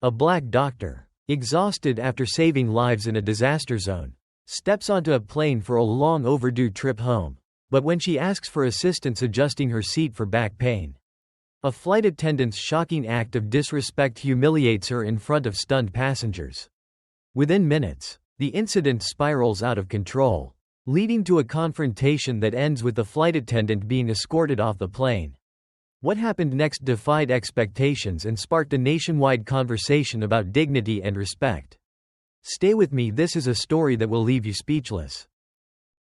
A black doctor, exhausted after saving lives in a disaster zone, steps onto a plane for a long overdue trip home. But when she asks for assistance adjusting her seat for back pain, a flight attendant's shocking act of disrespect humiliates her in front of stunned passengers. Within minutes, the incident spirals out of control, leading to a confrontation that ends with the flight attendant being escorted off the plane. What happened next defied expectations and sparked a nationwide conversation about dignity and respect. Stay with me, this is a story that will leave you speechless.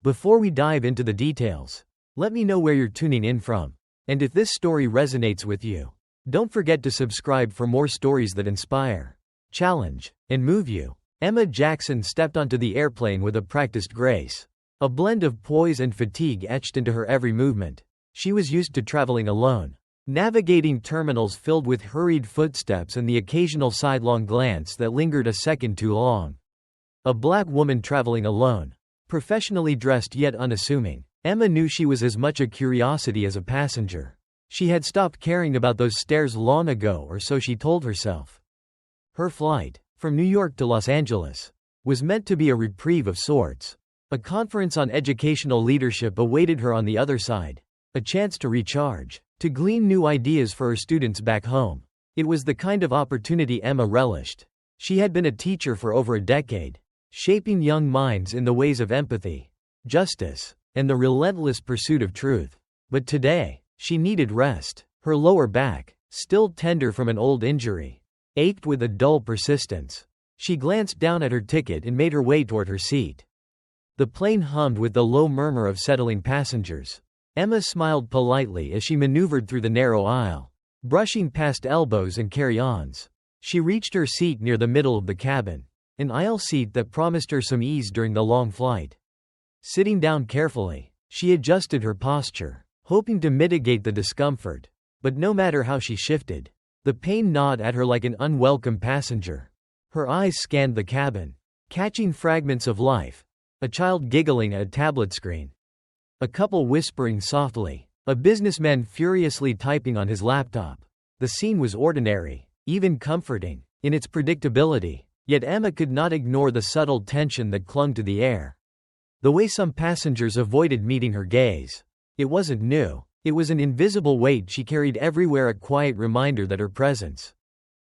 Before we dive into the details, let me know where you're tuning in from, and if this story resonates with you. Don't forget to subscribe for more stories that inspire, challenge, and move you. Emma Jackson stepped onto the airplane with a practiced grace, a blend of poise and fatigue etched into her every movement. She was used to traveling alone, navigating terminals filled with hurried footsteps and the occasional sidelong glance that lingered a second too long. A black woman traveling alone, professionally dressed yet unassuming, Emma knew she was as much a curiosity as a passenger. She had stopped caring about those stares long ago, or so she told herself. Her flight, from New York to Los Angeles, was meant to be a reprieve of sorts. A conference on educational leadership awaited her on the other side, a chance to recharge, to glean new ideas for her students back home. It was the kind of opportunity Emma relished. She had been a teacher for over a decade, shaping young minds in the ways of empathy, justice, and the relentless pursuit of truth. But today, she needed rest. Her lower back, still tender from an old injury, ached with a dull persistence. She glanced down at her ticket and made her way toward her seat. The plane hummed with the low murmur of settling passengers. Emma smiled politely as she maneuvered through the narrow aisle, brushing past elbows and carry-ons. She reached her seat near the middle of the cabin, an aisle seat that promised her some ease during the long flight. Sitting down carefully, she adjusted her posture, hoping to mitigate the discomfort. But no matter how she shifted, the pain gnawed at her like an unwelcome passenger. Her eyes scanned the cabin, catching fragments of life: a child giggling at a tablet screen, a couple whispering softly, a businessman furiously typing on his laptop. The scene was ordinary, even comforting, in its predictability, yet Emma could not ignore the subtle tension that clung to the air. The way some passengers avoided meeting her gaze. It wasn't new, it was an invisible weight she carried everywhere, a quiet reminder that her presence,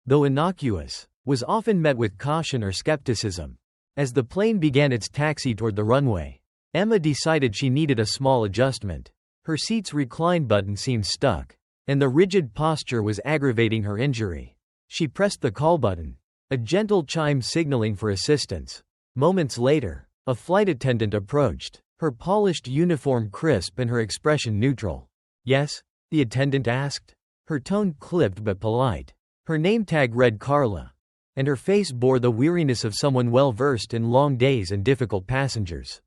though innocuous, was often met with caution or skepticism. As the plane began its taxi toward the runway, Emma decided she needed a small adjustment. Her seat's recline button seemed stuck, and the rigid posture was aggravating her injury. She pressed the call button, a gentle chime signaling for assistance. Moments later, a flight attendant approached, her polished uniform crisp and her expression neutral. "Yes?" the attendant asked. Her tone clipped but polite. Her name tag read Carla, and her face bore the weariness of someone well-versed in long days and difficult passengers.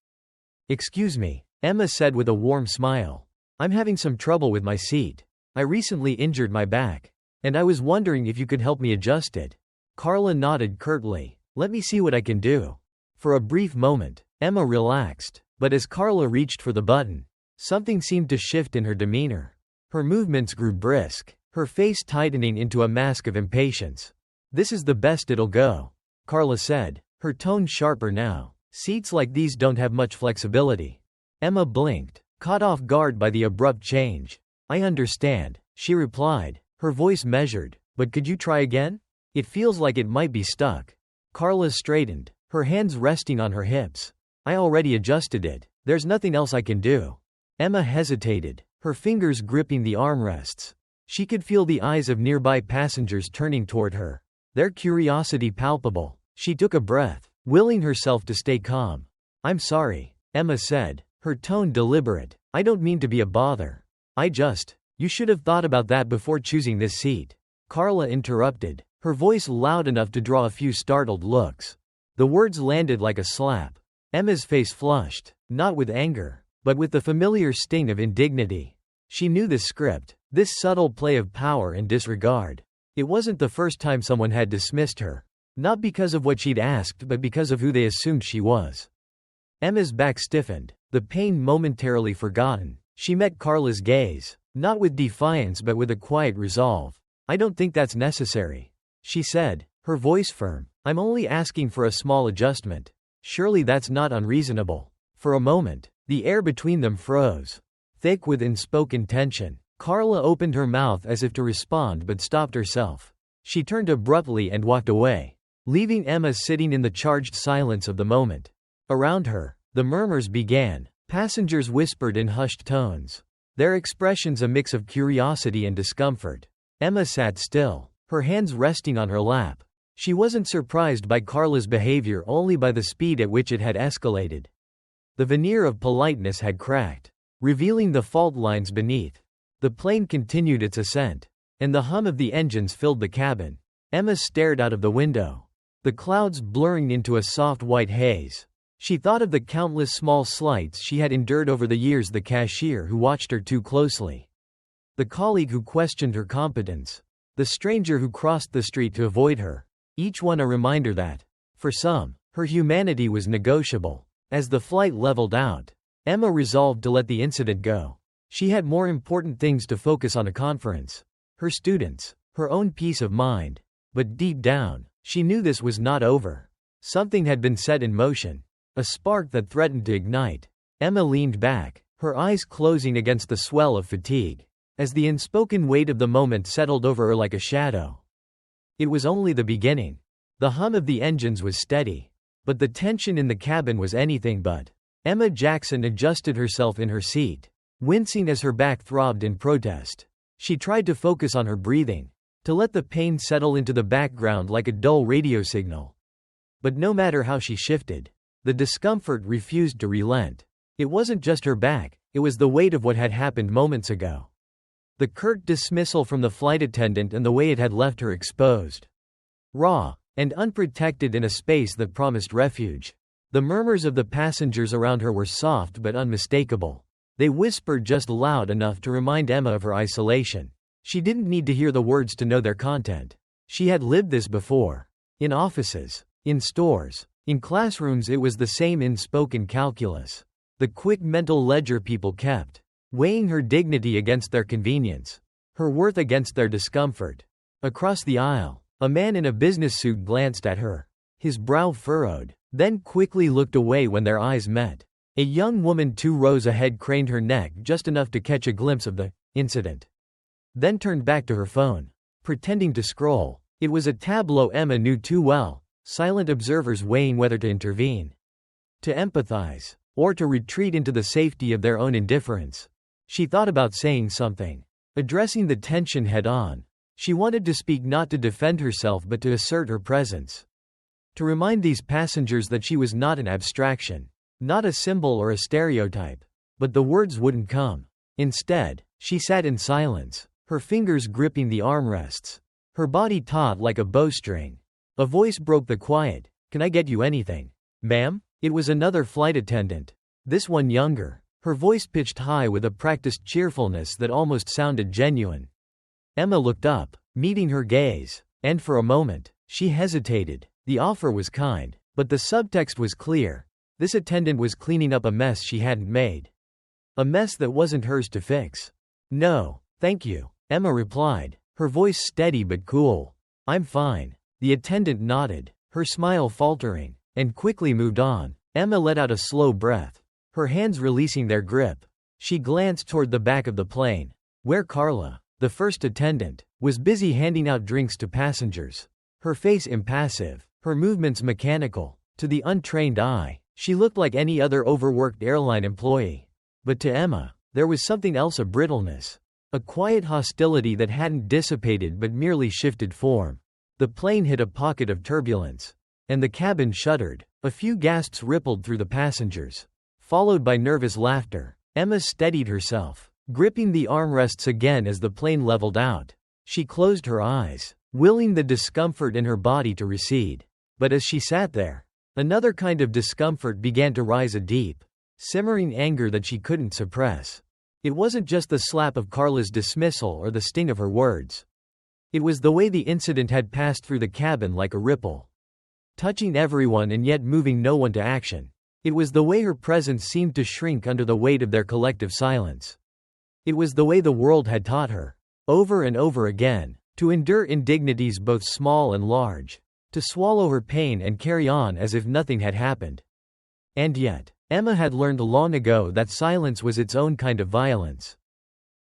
"Excuse me," Emma said with a warm smile. "I'm having some trouble with my seat. I recently injured my back, and I was wondering if you could help me adjust it." Carla nodded curtly. "Let me see what I can do." For a brief moment, Emma relaxed, but as Carla reached for the button, something seemed to shift in her demeanor. Her movements grew brisk, her face tightening into a mask of impatience. "This is the best it'll go," Carla said, her tone sharper now. "Seats like these don't have much flexibility." Emma blinked, caught off guard by the abrupt change. "I understand," she replied, her voice measured, "but could you try again? It feels like it might be stuck." Carla straightened, her hands resting on her hips. "I already adjusted it. There's nothing else I can do." Emma hesitated, her fingers gripping the armrests. She could feel the eyes of nearby passengers turning toward her, their curiosity palpable. She took a breath, willing herself to stay calm. "I'm sorry," Emma said, her tone deliberate. "I don't mean to be a bother. You should have thought about that before choosing this seat." Carla interrupted, her voice loud enough to draw a few startled looks. The words landed like a slap. Emma's face flushed, not with anger, but with the familiar sting of indignity. She knew this script, this subtle play of power and disregard. It wasn't the first time someone had dismissed her, not because of what she'd asked but because of who they assumed she was. Emma's back stiffened, the pain momentarily forgotten. She met Carla's gaze, not with defiance but with a quiet resolve. "I don't think that's necessary," she said, her voice firm. "I'm only asking for a small adjustment. Surely that's not unreasonable." For a moment, the air between them froze, thick with unspoken tension. Carla opened her mouth as if to respond but stopped herself. She turned abruptly and walked away, leaving Emma sitting in the charged silence of the moment. Around her, the murmurs began. Passengers whispered in hushed tones, their expressions a mix of curiosity and discomfort. Emma sat still, her hands resting on her lap. She wasn't surprised by Carla's behavior, only by the speed at which it had escalated. The veneer of politeness had cracked, revealing the fault lines beneath. The plane continued its ascent, and the hum of the engines filled the cabin. Emma stared out of the window, the clouds blurring into a soft white haze. She thought of the countless small slights she had endured over the years, the cashier who watched her too closely, the colleague who questioned her competence, the stranger who crossed the street to avoid her, each one a reminder that, for some, her humanity was negotiable. As the flight leveled out, Emma resolved to let the incident go. She had more important things to focus on: a conference, her students, her own peace of mind. But deep down, she knew this was not over. Something had been set in motion, a spark that threatened to ignite. Emma leaned back, her eyes closing against the swell of fatigue, as the unspoken weight of the moment settled over her like a shadow. It was only the beginning. The hum of the engines was steady, but the tension in the cabin was anything but. Emma Jackson adjusted herself in her seat, wincing as her back throbbed in protest. She tried to focus on her breathing, to let the pain settle into the background like a dull radio signal. But no matter how she shifted, the discomfort refused to relent. It wasn't just her back, it was the weight of what had happened moments ago. The curt dismissal from the flight attendant and the way it had left her exposed, raw, and unprotected in a space that promised refuge. The murmurs of the passengers around her were soft but unmistakable. They whispered just loud enough to remind Emma of her isolation. She didn't need to hear the words to know their content. She had lived this before. In offices, in stores, in classrooms, it was the same unspoken calculus. The quick mental ledger people kept, weighing her dignity against their convenience, her worth against their discomfort. Across the aisle, a man in a business suit glanced at her, his brow furrowed, then quickly looked away when their eyes met. A young woman 2 rows ahead craned her neck just enough to catch a glimpse of the incident, then turned back to her phone, pretending to scroll. It was a tableau Emma knew too well, silent observers weighing whether to intervene, to empathize, or to retreat into the safety of their own indifference. She thought about saying something, addressing the tension head-on. She wanted to speak, not to defend herself but to assert her presence, to remind these passengers that she was not an abstraction, not a symbol or a stereotype. But the words wouldn't come. Instead, she sat in silence, her fingers gripping the armrests, her body taut like a bowstring. A voice broke the quiet. "Can I get you anything, ma'am?" It was another flight attendant, this one younger, her voice pitched high with a practiced cheerfulness that almost sounded genuine. Emma looked up, meeting her gaze, and for a moment, she hesitated. The offer was kind, but the subtext was clear. This attendant was cleaning up a mess she hadn't made. A mess that wasn't hers to fix. "No, thank you," Emma replied, her voice steady but cool. "I'm fine." The attendant nodded, her smile faltering, and quickly moved on. Emma let out a slow breath, her hands releasing their grip. She glanced toward the back of the plane, where Carla, the first attendant, was busy handing out drinks to passengers. Her face impassive, her movements mechanical. To the untrained eye, she looked like any other overworked airline employee. But to Emma, there was something else, a brittleness, a quiet hostility that hadn't dissipated but merely shifted form. The plane hit a pocket of turbulence, and the cabin shuddered. A few gasps rippled through the passengers, followed by nervous laughter. Emma steadied herself, gripping the armrests again as the plane leveled out. She closed her eyes, willing the discomfort in her body to recede. But as she sat there, another kind of discomfort began to rise, a deep, simmering anger that she couldn't suppress. It wasn't just the slap of Carla's dismissal or the sting of her words. It was the way the incident had passed through the cabin like a ripple, touching everyone and yet moving no one to action. It was the way her presence seemed to shrink under the weight of their collective silence. It was the way the world had taught her, over and over again, to endure indignities both small and large, to swallow her pain and carry on as if nothing had happened. And yet, Emma had learned long ago that silence was its own kind of violence.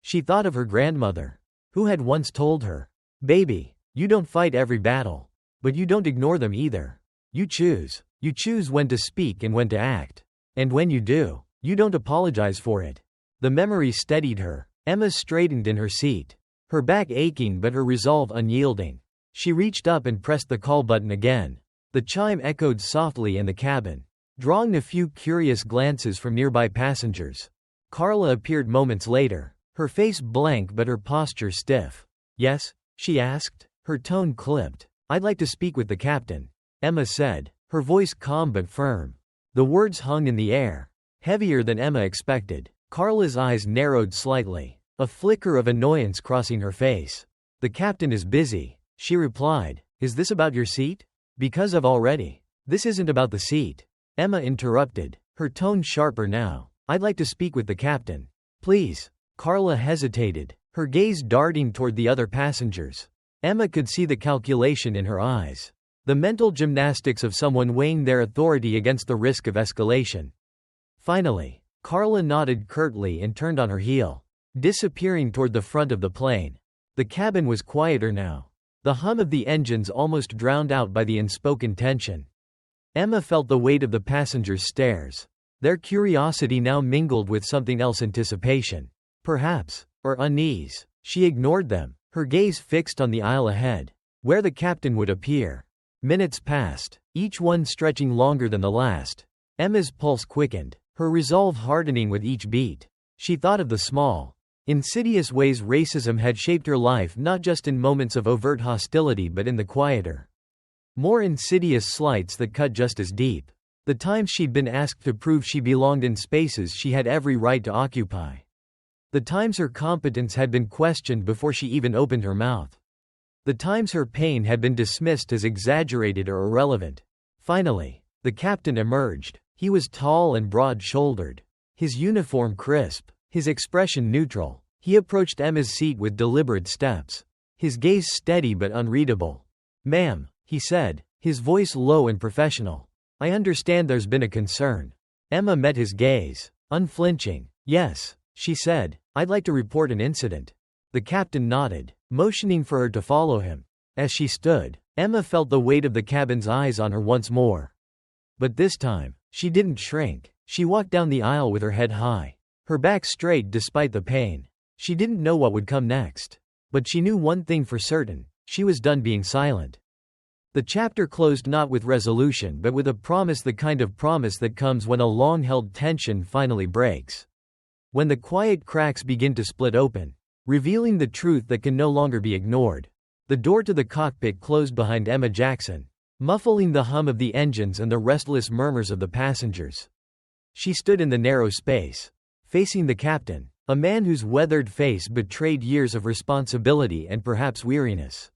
She thought of her grandmother, who had once told her, "Baby, you don't fight every battle. But you don't ignore them either. You choose. You choose when to speak and when to act. And when you do, you don't apologize for it." The memory steadied her. Emma straightened in her seat, her back aching but her resolve unyielding. She reached up and pressed the call button again. The chime echoed softly in the cabin, drawing a few curious glances from nearby passengers. Carla appeared moments later, her face blank but her posture stiff. "Yes?" she asked, her tone clipped. "I'd like to speak with the captain," Emma said, her voice calm but firm. The words hung in the air, heavier than Emma expected. Carla's eyes narrowed slightly, a flicker of annoyance crossing her face. "The captain is busy," she replied. "Is this about your seat?" "Because I've already." "This isn't about the seat," Emma interrupted, her tone sharper now. "I'd like to speak with the captain." "Please." Carla hesitated, her gaze darting toward the other passengers. Emma could see the calculation in her eyes, the mental gymnastics of someone weighing their authority against the risk of escalation. Finally, Carla nodded curtly and turned on her heel, disappearing toward the front of the plane. The cabin was quieter now, the hum of the engines almost drowned out by the unspoken tension. Emma felt the weight of the passengers' stares, their curiosity now mingled with something else, anticipation, perhaps, or unease. She ignored them, her gaze fixed on the aisle ahead, where the captain would appear. Minutes passed, each one stretching longer than the last. Emma's pulse quickened, her resolve hardening with each beat. She thought of the small, insidious ways racism had shaped her life, not just in moments of overt hostility but in the quieter, more insidious slights that cut just as deep. The times she'd been asked to prove she belonged in spaces she had every right to occupy. The times her competence had been questioned before she even opened her mouth. The times her pain had been dismissed as exaggerated or irrelevant. Finally, the captain emerged. He was tall and broad-shouldered, his uniform crisp, his expression neutral. He approached Emma's seat with deliberate steps, his gaze steady but unreadable. "Ma'am," he said, his voice low and professional. "I understand there's been a concern." Emma met his gaze, unflinching. "Yes," she said, "I'd like to report an incident." The captain nodded, motioning for her to follow him. As she stood, Emma felt the weight of the cabin's eyes on her once more. But this time, she didn't shrink. She walked down the aisle with her head high, her back straight despite the pain. She didn't know what would come next. But she knew one thing for certain: she was done being silent. The chapter closed not with resolution but with a promise, the kind of promise that comes when a long-held tension finally breaks. When the quiet cracks begin to split open, revealing the truth that can no longer be ignored. The door to the cockpit closed behind Emma Jackson, muffling the hum of the engines and the restless murmurs of the passengers. She stood in the narrow space, facing the captain, a man whose weathered face betrayed years of responsibility and perhaps weariness.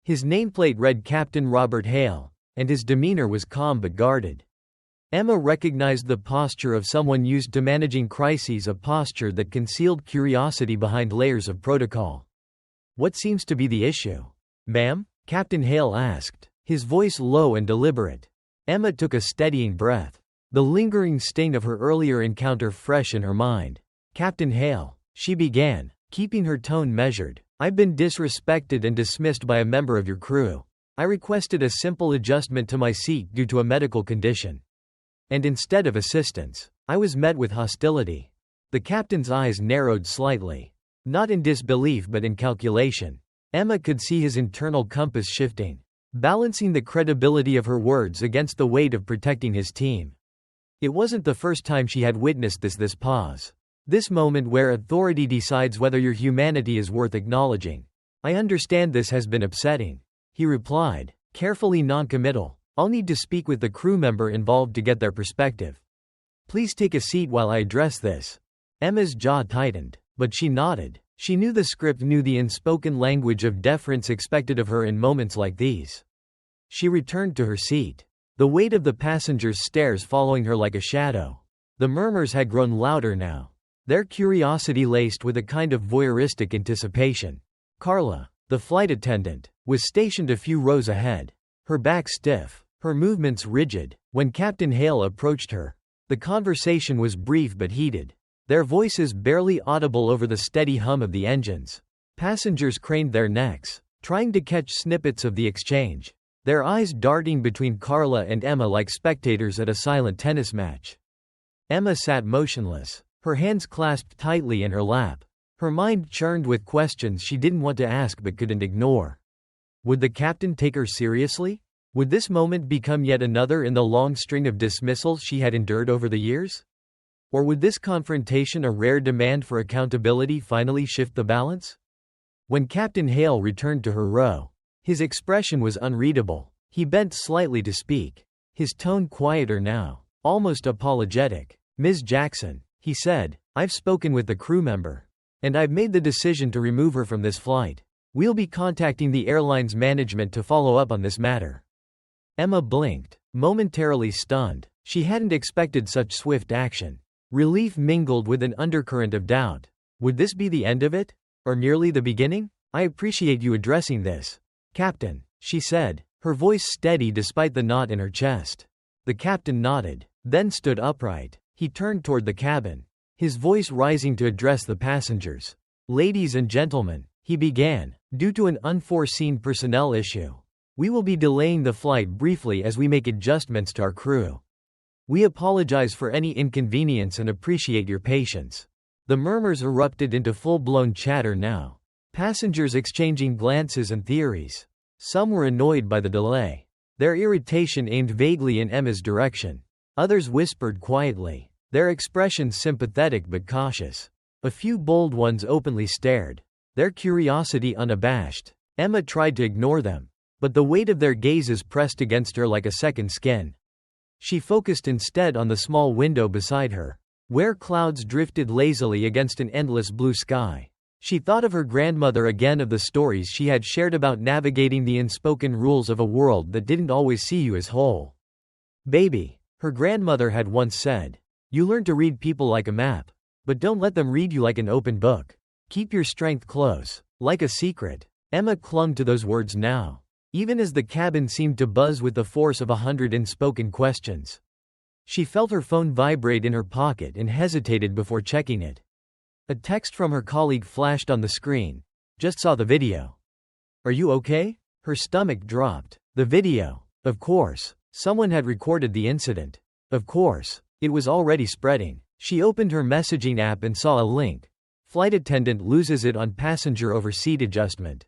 His nameplate read Captain Robert Hale, and his demeanor was calm but guarded. Emma recognized the posture of someone used to managing crises, a posture that concealed curiosity behind layers of protocol. "What seems to be the issue, ma'am?" Captain Hale asked, his voice low and deliberate. Emma took a steadying breath, the lingering sting of her earlier encounter fresh in her mind. "Captain Hale," she began, keeping her tone measured, "I've been disrespected and dismissed by a member of your crew. I requested a simple adjustment to my seat due to a medical condition. And instead of assistance, I was met with hostility." The captain's eyes narrowed slightly, not in disbelief but in calculation. Emma could see his internal compass shifting, balancing the credibility of her words against the weight of protecting his team. It wasn't the first time she had witnessed this pause. This moment where authority decides whether your humanity is worth acknowledging. "I understand this has been upsetting," he replied, carefully noncommittal. "I'll need to speak with the crew member involved to get their perspective. Please take a seat while I address this." Emma's jaw tightened, but she nodded. She knew the script, knew the unspoken language of deference expected of her in moments like these. She returned to her seat, the weight of the passengers' stares following her like a shadow. The murmurs had grown louder now, their curiosity laced with a kind of voyeuristic anticipation. Carla, the flight attendant, was stationed a few rows ahead. her back stiff, her movements rigid. When Captain Hale approached her, the conversation was brief but heated, their voices barely audible over the steady hum of the engines. Passengers craned their necks, trying to catch snippets of the exchange, their eyes darting between Carla and Emma like spectators at a silent tennis match. Emma sat motionless, her hands clasped tightly in her lap. Her mind churned with questions she didn't want to ask but couldn't ignore. Would the captain take her seriously? Would this moment become yet another in the long string of dismissals she had endured over the years? Or would this confrontation, a rare demand for accountability, finally shift the balance? When Captain Hale returned to her row, his expression was unreadable. He bent slightly to speak, his tone quieter now, almost apologetic. "Ms. Jackson," he said, "I've spoken with the crew member, and I've made the decision to remove her from this flight. We'll be contacting the airline's management to follow up on this matter." Emma blinked, momentarily stunned. She hadn't expected such swift action. Relief mingled with an undercurrent of doubt. Would this be the end of it? Or merely the beginning? "I appreciate you addressing this, Captain," she said, her voice steady despite the knot in her chest. The captain nodded, then stood upright. He turned toward the cabin, his voice rising to address the passengers. "Ladies and gentlemen," he began, "due to an unforeseen personnel issue, we will be delaying the flight briefly as we make adjustments to our crew. We apologize for any inconvenience and appreciate your patience." The murmurs erupted into full-blown chatter now, passengers exchanging glances and theories. Some were annoyed by the delay, their irritation aimed vaguely in Emma's direction. Others whispered quietly, their expressions sympathetic but cautious. A few bold ones openly stared, their curiosity unabashed. Emma tried to ignore them, but the weight of their gazes pressed against her like a second skin. She focused instead on the small window beside her, where clouds drifted lazily against an endless blue sky. She thought of her grandmother again, of the stories she had shared about navigating the unspoken rules of a world that didn't always see you as whole. "Baby," her grandmother had once said, "you learn to read people like a map. But don't let them read you like an open book. Keep your strength close, like a secret." Emma clung to those words now, even as the cabin seemed to buzz with the force of 100 unspoken questions. She felt her phone vibrate in her pocket and hesitated before checking it. A text from her colleague flashed on the screen. "Just saw the video. Are you okay?" Her stomach dropped. The video. Of course. Someone had recorded the incident. Of course. It was already spreading. She opened her messaging app and saw a link. "Flight attendant loses it on passenger over seat adjustment."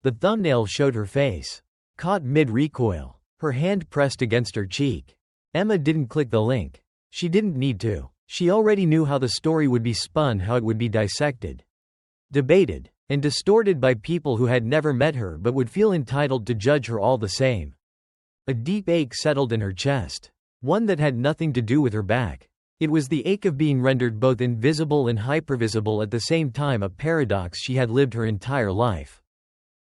The thumbnail showed her face, caught mid-recoil, her hand pressed against her cheek. Emma didn't click the link. She didn't need to. She already knew how the story would be spun, how it would be dissected, debated, and distorted by people who had never met her but would feel entitled to judge her all the same. A deep ache settled in her chest, one that had nothing to do with her back. It was the ache of being rendered both invisible and hypervisible at the same time, a paradox she had lived her entire life.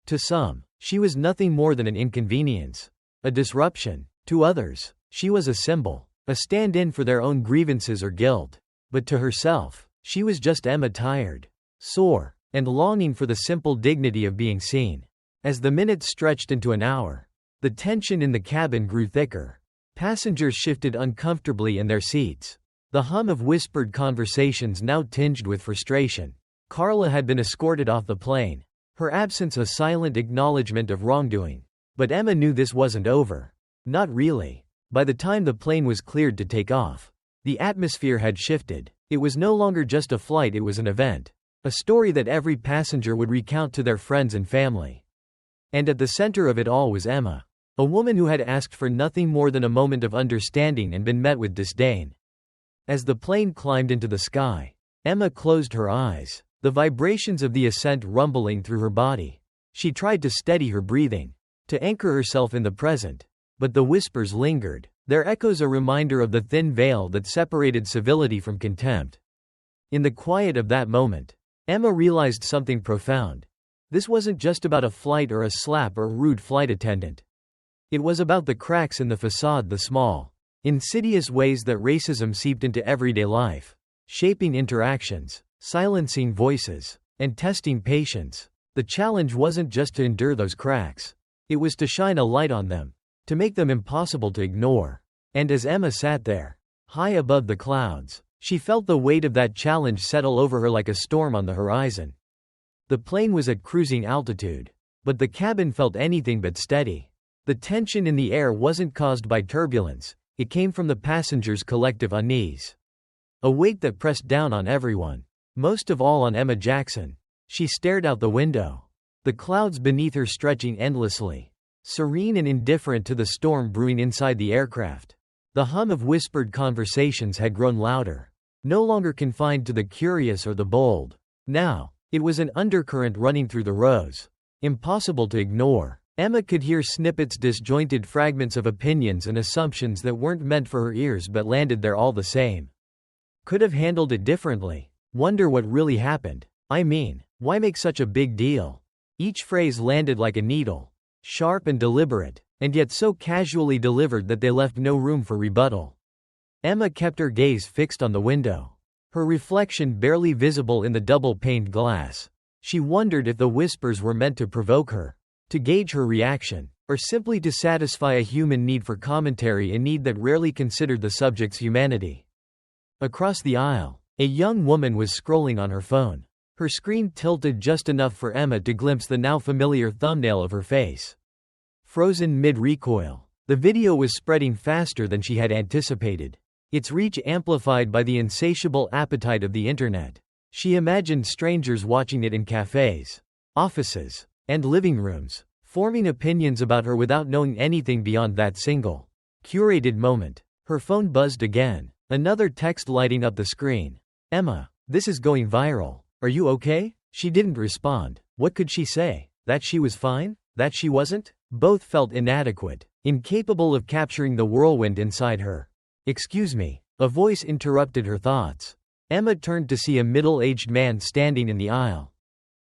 To some, she was nothing more than an inconvenience, a disruption. To others, she was a symbol, a stand-in for their own grievances or guilt. But to herself, she was just Emma, tired, sore, and longing for the simple dignity of being seen. As the minutes stretched into an hour, the tension in the cabin grew thicker. Passengers shifted uncomfortably in their seats, the hum of whispered conversations now tinged with frustration. Carla had been escorted off the plane, her absence a silent acknowledgement of wrongdoing. But Emma knew this wasn't over. Not really. By the time the plane was cleared to take off, the atmosphere had shifted. It was no longer just a flight, it was an event. A story that every passenger would recount to their friends and family. And at the center of it all was Emma, a woman who had asked for nothing more than a moment of understanding and been met with disdain. As the plane climbed into the sky, Emma closed her eyes, the vibrations of the ascent rumbling through her body. She tried to steady her breathing, to anchor herself in the present. But the whispers lingered, their echoes a reminder of the thin veil that separated civility from contempt. In the quiet of that moment, Emma realized something profound. This wasn't just about a flight or a slap or rude flight attendant. It was about the cracks in the facade, the small, insidious ways that racism seeped into everyday life, shaping interactions, silencing voices, and testing patience. The challenge wasn't just to endure those cracks. It was to shine a light on them, to make them impossible to ignore. And as Emma sat there, high above the clouds, she felt the weight of that challenge settle over her like a storm on the horizon. The plane was at cruising altitude, but the cabin felt anything but steady. The tension in the air wasn't caused by turbulence, it came from the passengers' collective unease. A weight that pressed down on everyone, most of all on Emma Jackson. She stared out the window, the clouds beneath her stretching endlessly, serene and indifferent to the storm brewing inside the aircraft. The hum of whispered conversations had grown louder, no longer confined to the curious or the bold. Now, it was an undercurrent running through the rows, impossible to ignore. Emma could hear snippets, disjointed fragments of opinions and assumptions that weren't meant for her ears but landed there all the same. Could have handled it differently. Wonder what really happened. I mean, why make such a big deal? Each phrase landed like a needle, sharp and deliberate, and yet so casually delivered that they left no room for rebuttal. Emma kept her gaze fixed on the window, her reflection barely visible in the double-paned glass. She wondered if the whispers were meant to provoke her, to gauge her reaction, or simply to satisfy a human need for commentary, a need that rarely considered the subject's humanity. Across the aisle, a young woman was scrolling on her phone, her screen tilted just enough for Emma to glimpse the now familiar thumbnail of her face. Frozen mid-recoil, the video was spreading faster than she had anticipated, its reach amplified by the insatiable appetite of the internet. She imagined strangers watching it in cafes, offices, and living rooms, forming opinions about her without knowing anything beyond that single, curated moment. Her phone buzzed again, another text lighting up the screen. Emma, this is going viral. Are you okay? She didn't respond. What could she say? That she was fine? That she wasn't? Both felt inadequate, incapable of capturing the whirlwind inside her. Excuse me. A voice interrupted her thoughts. Emma turned to see a middle-aged man standing in the aisle.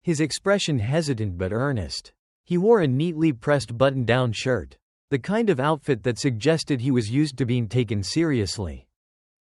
His expression hesitant but earnest. He wore a neatly pressed button-down shirt, the kind of outfit that suggested he was used to being taken seriously.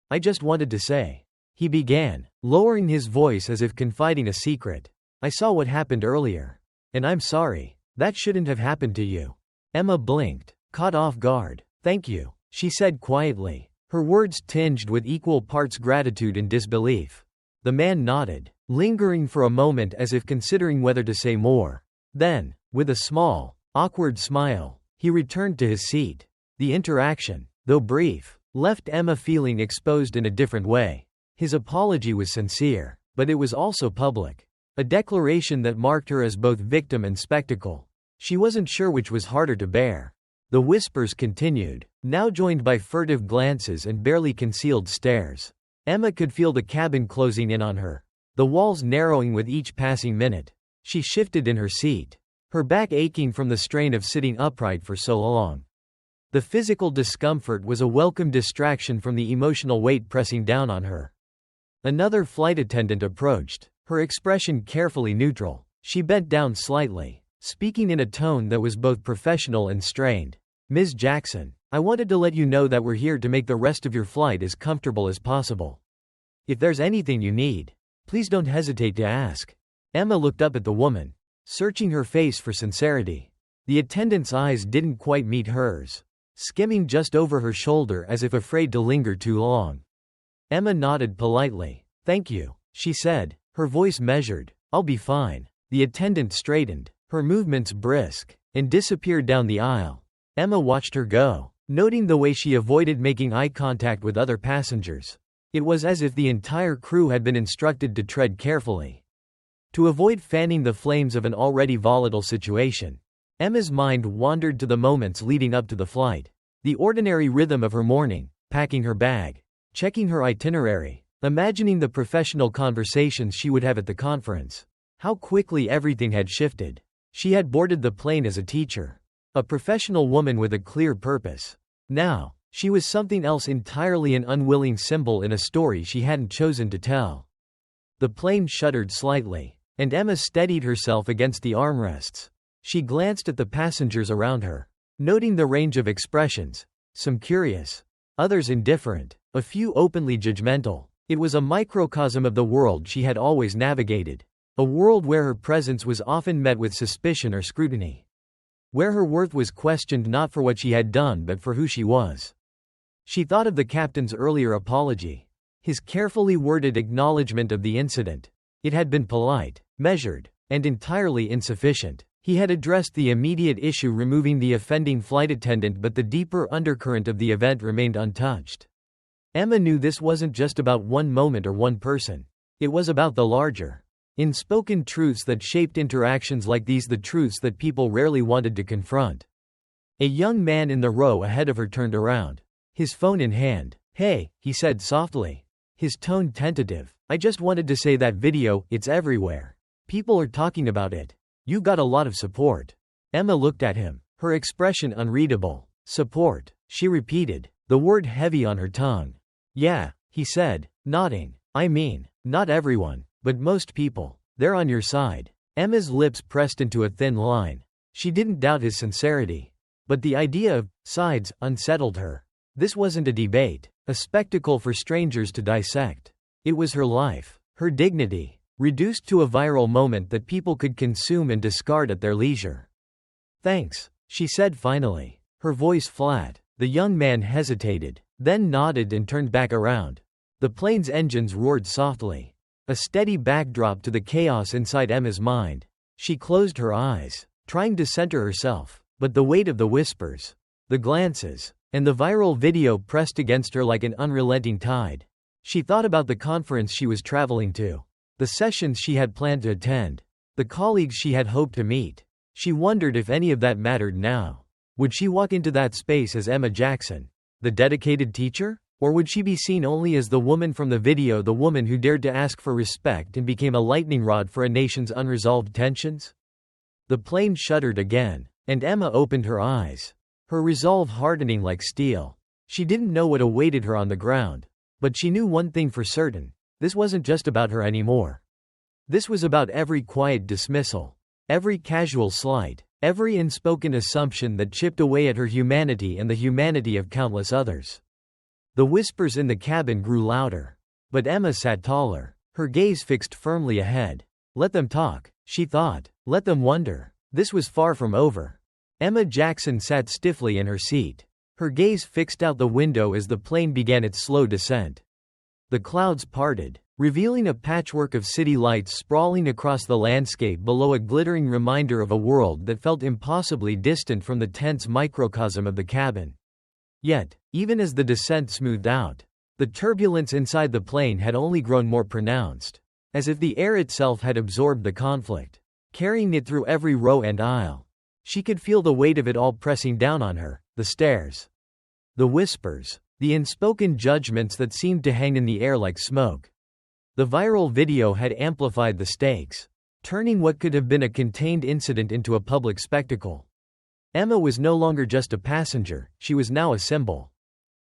I just wanted to say, he began, lowering his voice as if confiding a secret. I saw what happened earlier. And I'm sorry. That shouldn't have happened to you. Emma blinked, caught off guard. Thank you, she said quietly, her words tinged with equal parts gratitude and disbelief. The man nodded, lingering for a moment as if considering whether to say more. Then, with a small, awkward smile, he returned to his seat. The interaction, though brief, left Emma feeling exposed in a different way. His apology was sincere, but it was also public. A declaration that marked her as both victim and spectacle. She wasn't sure which was harder to bear. The whispers continued, now joined by furtive glances and barely concealed stares. Emma could feel the cabin closing in on her, the walls narrowing with each passing minute. She shifted in her seat, her back aching from the strain of sitting upright for so long. The physical discomfort was a welcome distraction from the emotional weight pressing down on her. Another flight attendant approached, her expression carefully neutral. She bent down slightly, speaking in a tone that was both professional and strained. Ms. Jackson, I wanted to let you know that we're here to make the rest of your flight as comfortable as possible. If there's anything you need, please don't hesitate to ask. Emma looked up at the woman, searching her face for sincerity. The attendant's eyes didn't quite meet hers, skimming just over her shoulder as if afraid to linger too long. Emma nodded politely. Thank you, she said, her voice measured. I'll be fine. The attendant straightened, her movements brisk, and disappeared down the aisle. Emma watched her go, noting the way she avoided making eye contact with other passengers. It was as if the entire crew had been instructed to tread carefully, to avoid fanning the flames of an already volatile situation. Emma's mind wandered to the moments leading up to the flight. The ordinary rhythm of her morning, packing her bag, checking her itinerary, imagining the professional conversations she would have at the conference. How quickly everything had shifted. She had boarded the plane as a teacher, a professional woman with a clear purpose. Now, she was something else entirely, an unwilling symbol in a story she hadn't chosen to tell. The plane shuddered slightly, and Emma steadied herself against the armrests. She glanced at the passengers around her, noting the range of expressions, some curious, others indifferent, a few openly judgmental. It was a microcosm of the world she had always navigated, a world where her presence was often met with suspicion or scrutiny. where her worth was questioned not for what she had done but for who she was. She thought of the captain's earlier apology, his carefully worded acknowledgement of the incident. It had been polite, measured, and entirely insufficient. He had addressed the immediate issue, removing the offending flight attendant, but the deeper undercurrent of the event remained untouched. Emma knew this wasn't just about one moment or one person. It was about the larger, unspoken truths that shaped interactions like these, the truths that people rarely wanted to confront. A young man in the row ahead of her turned around, his phone in hand. "Hey," he said softly, his tone tentative. "I just wanted to say that video, it's everywhere. People are talking about it. You got a lot of support." Emma looked at him, her expression unreadable. "Support," she repeated, the word heavy on her tongue. "Yeah," he said, nodding. "I mean, not everyone, but most people. They're on your side." Emma's lips pressed into a thin line. She didn't doubt his sincerity. But the idea of sides unsettled her. This wasn't a debate, a spectacle for strangers to dissect. It was her life, her dignity, reduced to a viral moment that people could consume and discard at their leisure. "Thanks," she said finally, her voice flat. The young man hesitated, then nodded and turned back around. The plane's engines roared softly, a steady backdrop to the chaos inside Emma's mind. She closed her eyes, trying to center herself, but the weight of the whispers, the glances, and the viral video pressed against her like an unrelenting tide. She thought about the conference she was traveling to, the sessions she had planned to attend, the colleagues she had hoped to meet. She wondered if any of that mattered now. Would she walk into that space as Emma Jackson, the dedicated teacher? Or would she be seen only as the woman from the video, the woman who dared to ask for respect and became a lightning rod for a nation's unresolved tensions? The plane shuddered again, and Emma opened her eyes, her resolve hardening like steel. She didn't know what awaited her on the ground, but she knew one thing for certain: this wasn't just about her anymore. This was about every quiet dismissal, every casual slight, every unspoken assumption that chipped away at her humanity and the humanity of countless others. The whispers in the cabin grew louder, but Emma sat taller, her gaze fixed firmly ahead. Let them talk, she thought. Let them wonder. This was far from over. Emma Jackson sat stiffly in her seat, her gaze fixed out the window as the plane began its slow descent. The clouds parted, revealing a patchwork of city lights sprawling across the landscape below, a glittering reminder of a world that felt impossibly distant from the tense microcosm of the cabin. Yet, even as the descent smoothed out, the turbulence inside the plane had only grown more pronounced, as if the air itself had absorbed the conflict, carrying it through every row and aisle. She could feel the weight of it all pressing down on her, the stares, the whispers, the unspoken judgments that seemed to hang in the air like smoke. The viral video had amplified the stakes, turning what could have been a contained incident into a public spectacle. Emma was no longer just a passenger, she was now a symbol.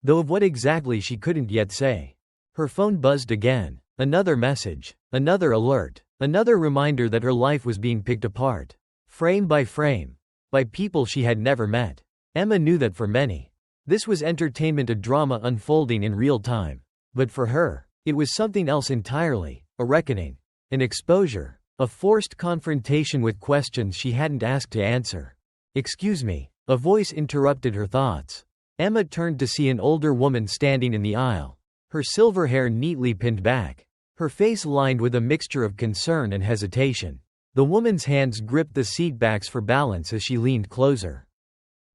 Though of what exactly she couldn't yet say. Her phone buzzed again. Another message, another alert, another reminder that her life was being picked apart, frame by frame, by people she had never met. Emma knew that for many, this was entertainment, a drama unfolding in real time. But for her, it was something else entirely, a reckoning, an exposure, a forced confrontation with questions she hadn't asked to answer. "Excuse me," a voice interrupted her thoughts. Emma turned to see an older woman standing in the aisle, her silver hair neatly pinned back, her face lined with a mixture of concern and hesitation. The woman's hands gripped the seat backs for balance as she leaned closer.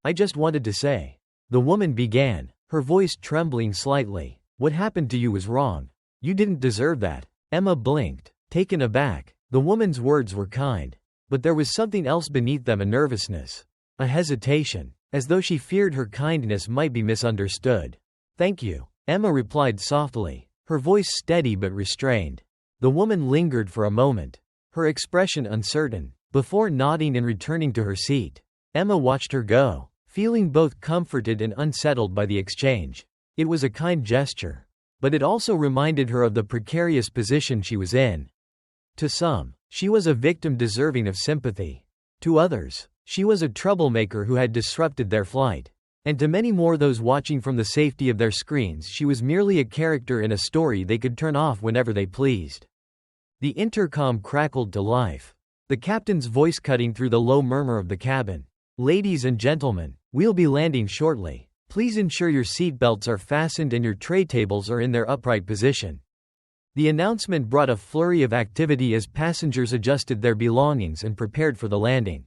"I just wanted to say," the woman began, her voice trembling slightly, "what happened to you was wrong. You didn't deserve that." Emma blinked, taken aback. The woman's words were kind, but there was something else beneath them, a nervousness, a hesitation, as though she feared her kindness might be misunderstood. "Thank you," Emma replied softly, her voice steady but restrained. The woman lingered for a moment, her expression uncertain, before nodding and returning to her seat. Emma watched her go, feeling both comforted and unsettled by the exchange. It was a kind gesture, but it also reminded her of the precarious position she was in. To some, she was a victim deserving of sympathy. To others, she was a troublemaker who had disrupted their flight. And to many more, those watching from the safety of their screens, she was merely a character in a story they could turn off whenever they pleased. The intercom crackled to life, the captain's voice cutting through the low murmur of the cabin. Ladies and gentlemen, we'll be landing shortly. Please ensure your seatbelts are fastened and your tray tables are in their upright position. The announcement brought a flurry of activity as passengers adjusted their belongings and prepared for the landing.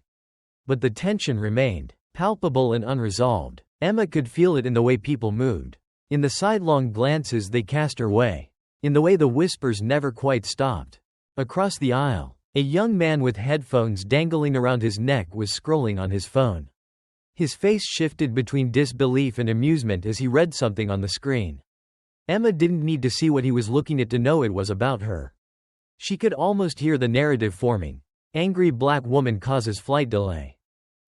But the tension remained, palpable and unresolved. Emma could feel it in the way people moved, in the sidelong glances they cast her way, in the way the whispers never quite stopped. Across the aisle, a young man with headphones dangling around his neck was scrolling on his phone. His face shifted between disbelief and amusement as he read something on the screen. Emma didn't need to see what he was looking at to know it was about her. She could almost hear the narrative forming. Angry black woman causes flight delay.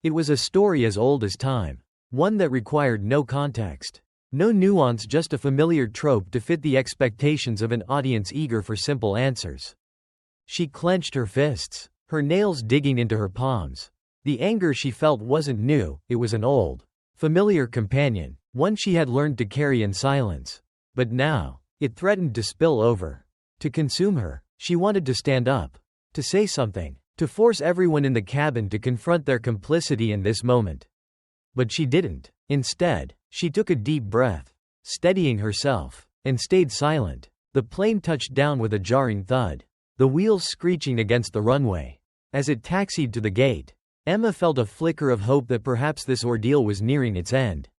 It was a story as old as time, one that required no context, no nuance, just a familiar trope to fit the expectations of an audience eager for simple answers. She clenched her fists, her nails digging into her palms. The anger she felt wasn't new, it was an old, familiar companion, one she had learned to carry in silence. But now, it threatened to spill over, to consume her. She wanted to stand up, to say something, to force everyone in the cabin to confront their complicity in this moment. But she didn't. Instead, she took a deep breath, steadying herself, and stayed silent. The plane touched down with a jarring thud, the wheels screeching against the runway. As it taxied to the gate, Emma felt a flicker of hope that perhaps this ordeal was nearing its end.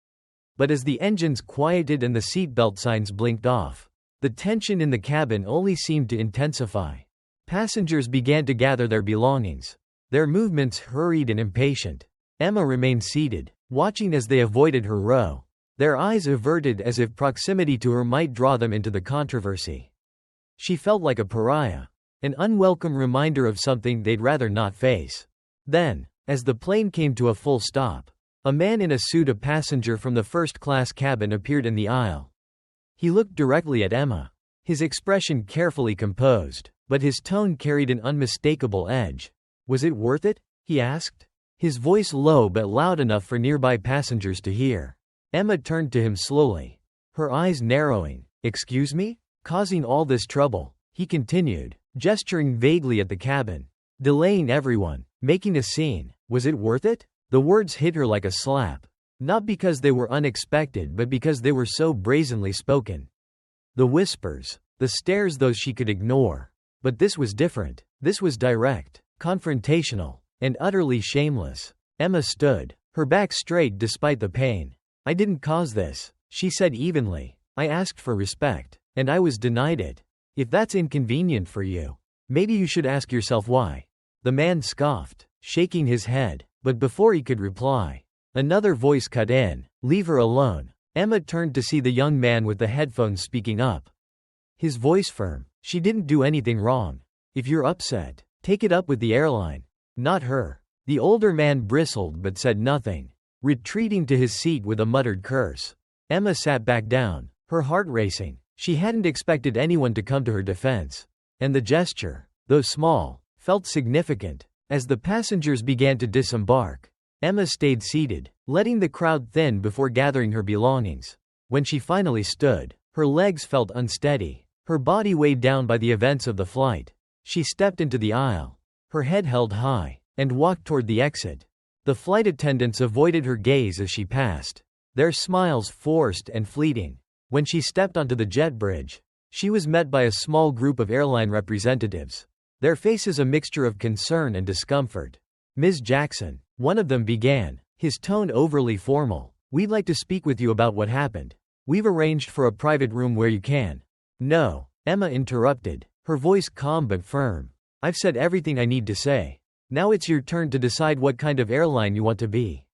But as the engines quieted and the seatbelt signs blinked off, the tension in the cabin only seemed to intensify. Passengers began to gather their belongings, their movements hurried and impatient. Emma remained seated, watching as they avoided her row, their eyes averted as if proximity to her might draw them into the controversy. She felt like a pariah, an unwelcome reminder of something they'd rather not face. Then, as the plane came to a full stop, a man in a suit, a passenger from the first-class cabin, appeared in the aisle. He looked directly at Emma, his expression carefully composed, but his tone carried an unmistakable edge. "Was it worth it?" he asked, his voice low but loud enough for nearby passengers to hear. Emma turned to him slowly, her eyes narrowing. "Excuse me? Causing all this trouble," he continued, gesturing vaguely at the cabin. "Delaying everyone, making a scene. Was it worth it?" The words hit her like a slap, not because they were unexpected but because they were so brazenly spoken. The whispers, the stares, those she could ignore. But this was different. This was direct, confrontational, and utterly shameless. Emma stood, her back straight despite the pain. "I didn't cause this," she said evenly. "I asked for respect, and I was denied it. If that's inconvenient for you, maybe you should ask yourself why." The man scoffed, shaking his head. But before he could reply, another voice cut in. "Leave her alone." Emma turned to see the young man with the headphones speaking up. His voice firm. "She didn't do anything wrong. If you're upset, take it up with the airline, not her." The older man bristled but said nothing, retreating to his seat with a muttered curse. Emma sat back down, her heart racing. She hadn't expected anyone to come to her defense. And the gesture, though small, felt significant. As the passengers began to disembark, Emma stayed seated, letting the crowd thin before gathering her belongings. When she finally stood, her legs felt unsteady, her body weighed down by the events of the flight. She stepped into the aisle, her head held high, and walked toward the exit. The flight attendants avoided her gaze as she passed, their smiles forced and fleeting. When she stepped onto the jet bridge, she was met by a small group of airline representatives, their faces a mixture of concern and discomfort. "Ms. Jackson," one of them began, his tone overly formal, "we'd like to speak with you about what happened. We've arranged for a private room where you can." "No," Emma interrupted, her voice calm but firm. "I've said everything I need to say. Now it's your turn to decide what kind of airline you want to be."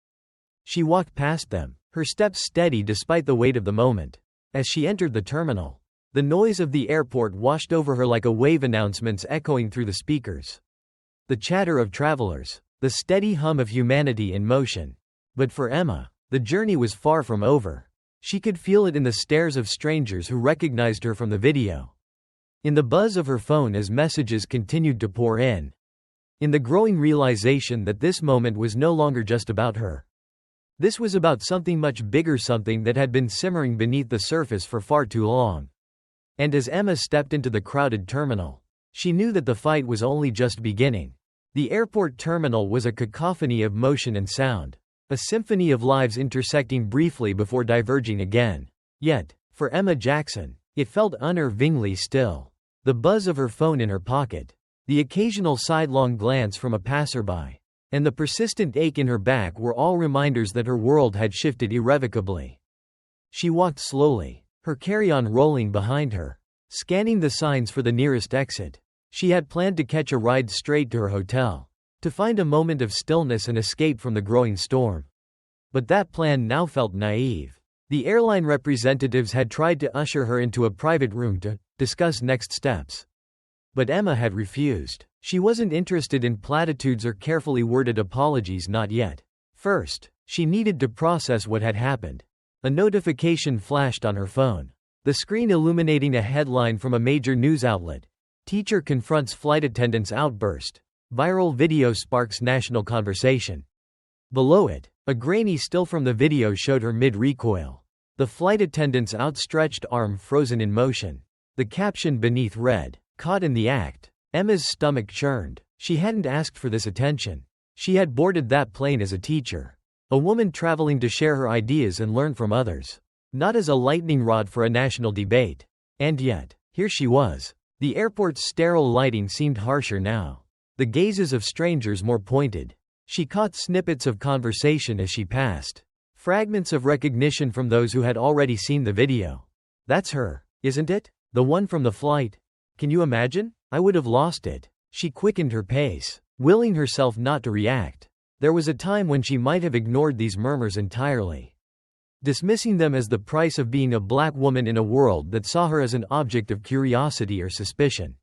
She walked past them, her steps steady despite the weight of the moment. As she entered the terminal, the noise of the airport washed over her like a wave, announcements echoing through the speakers. The chatter of travelers, the steady hum of humanity in motion. But for Emma, the journey was far from over. She could feel it in the stares of strangers who recognized her from the video, in the buzz of her phone as messages continued to pour in, in the growing realization that this moment was no longer just about her. This was about something much bigger, something that had been simmering beneath the surface for far too long. And as Emma stepped into the crowded terminal, she knew that the fight was only just beginning. The airport terminal was a cacophony of motion and sound, a symphony of lives intersecting briefly before diverging again. Yet, for Emma Jackson, it felt unnervingly still. The buzz of her phone in her pocket, the occasional sidelong glance from a passerby, and the persistent ache in her back were all reminders that her world had shifted irrevocably. She walked slowly, her carry-on rolling behind her, scanning the signs for the nearest exit. She had planned to catch a ride straight to her hotel, to find a moment of stillness and escape from the growing storm. But that plan now felt naive. The airline representatives had tried to usher her into a private room to discuss next steps. But Emma had refused. She wasn't interested in platitudes or carefully worded apologies, not yet. First, she needed to process what had happened. A notification flashed on her phone, the screen illuminating a headline from a major news outlet. Teacher confronts flight attendant's outburst. Viral video sparks national conversation. Below it, a grainy still from the video showed her mid-recoil. The flight attendant's outstretched arm frozen in motion. The caption beneath read, "Caught in the act." Emma's stomach churned. She hadn't asked for this attention. She had boarded that plane as a teacher. A woman traveling to share her ideas and learn from others. Not as a lightning rod for a national debate. And yet, here she was. The airport's sterile lighting seemed harsher now. The gazes of strangers more pointed. She caught snippets of conversation as she passed. Fragments of recognition from those who had already seen the video. "That's her, isn't it? The one from the flight? Can you imagine? I would have lost it." She quickened her pace, willing herself not to react. There was a time when she might have ignored these murmurs entirely, dismissing them as the price of being a black woman in a world that saw her as an object of curiosity or suspicion.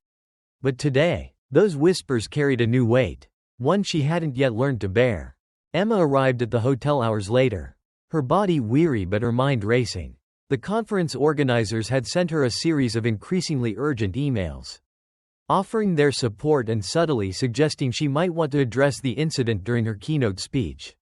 But today, those whispers carried a new weight, one she hadn't yet learned to bear. Emma arrived at the hotel hours later, her body weary but her mind racing. The conference organizers had sent her a series of increasingly urgent emails, offering their support and subtly suggesting she might want to address the incident during her keynote speech.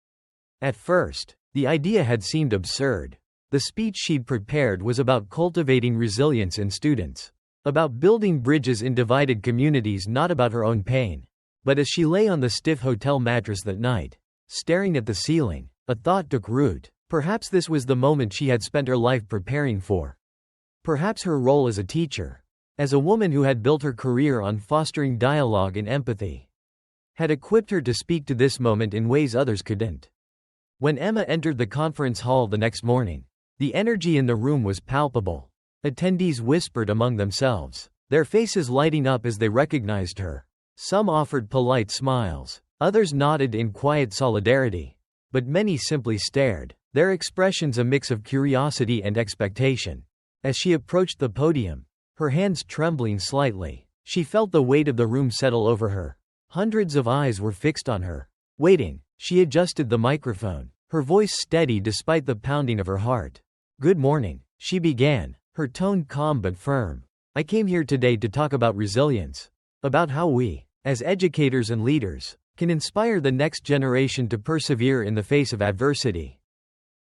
At first, the idea had seemed absurd. The speech she'd prepared was about cultivating resilience in students, about building bridges in divided communities, not about her own pain. But as she lay on the stiff hotel mattress that night, staring at the ceiling, a thought took root. Perhaps this was the moment she had spent her life preparing for. Perhaps her role as a teacher, as a woman who had built her career on fostering dialogue and empathy, had equipped her to speak to this moment in ways others couldn't. When Emma entered the conference hall the next morning, the energy in the room was palpable. Attendees whispered among themselves, their faces lighting up as they recognized her. Some offered polite smiles, others nodded in quiet solidarity, but many simply stared, their expressions a mix of curiosity and expectation. As she approached the podium, her hands trembling slightly, she felt the weight of the room settle over her. Hundreds of eyes were fixed on her. Waiting, she adjusted the microphone, her voice steady despite the pounding of her heart. "Good morning," she began, her tone calm but firm. "I came here today to talk about resilience, about how we, as educators and leaders, can inspire the next generation to persevere in the face of adversity."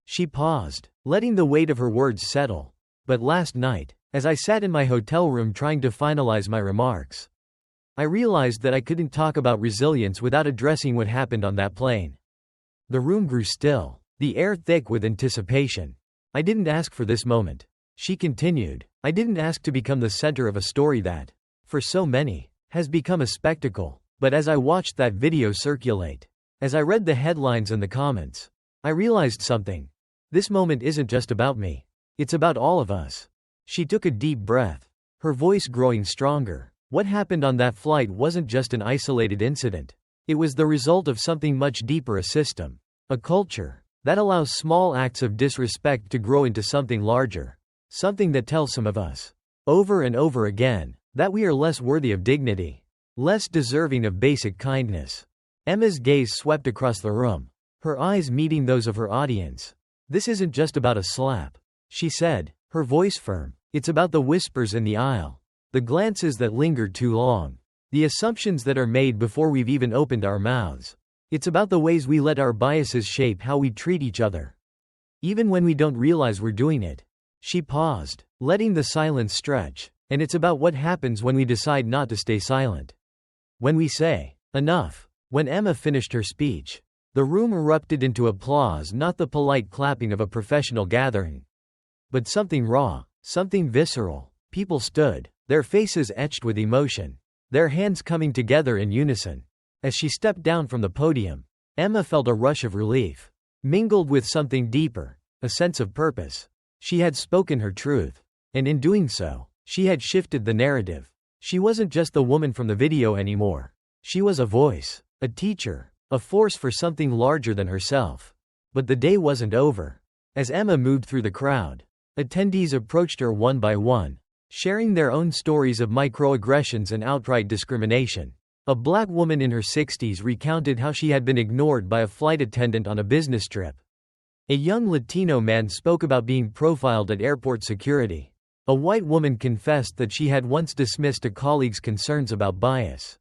She paused, letting the weight of her words settle. "But last night, as I sat in my hotel room trying to finalize my remarks, I realized that I couldn't talk about resilience without addressing what happened on that plane." The room grew still, the air thick with anticipation. "I didn't ask for this moment," she continued. "I didn't ask to become the center of a story that, for so many, has become a spectacle. But as I watched that video circulate, as I read the headlines and the comments, I realized something. This moment isn't just about me. It's about all of us." She took a deep breath, her voice growing stronger. What happened on that flight wasn't just an isolated incident. It was the result of something much deeper, a system, a culture, that allows small acts of disrespect to grow into something larger. Something that tells some of us, over and over again, that we are less worthy of dignity, less deserving of basic kindness. Emma's gaze swept across the room, her eyes meeting those of her audience. "This isn't just about a slap," she said, her voice firm. "It's about the whispers in the aisle, the glances that linger too long, the assumptions that are made before we've even opened our mouths. It's about the ways we let our biases shape how we treat each other, even when we don't realize we're doing it." She paused, letting the silence stretch. "And it's about what happens when we decide not to stay silent. When we say, 'Enough,' When Emma finished her speech, the room erupted into applause, not the polite clapping of a professional gathering, but something raw, something visceral. People stood, their faces etched with emotion, their hands coming together in unison. As she stepped down from the podium, Emma felt a rush of relief, mingled with something deeper, a sense of purpose. She had spoken her truth, and in doing so, she had shifted the narrative. She wasn't just the woman from the video anymore. She was a voice, a teacher, a force for something larger than herself. But the day wasn't over. As Emma moved through the crowd, attendees approached her one by one, sharing their own stories of microaggressions and outright discrimination. A black woman in her 60s recounted how she had been ignored by a flight attendant on a business trip. A young Latino man spoke about being profiled at airport security. A white woman confessed that she had once dismissed a colleague's concerns about bias,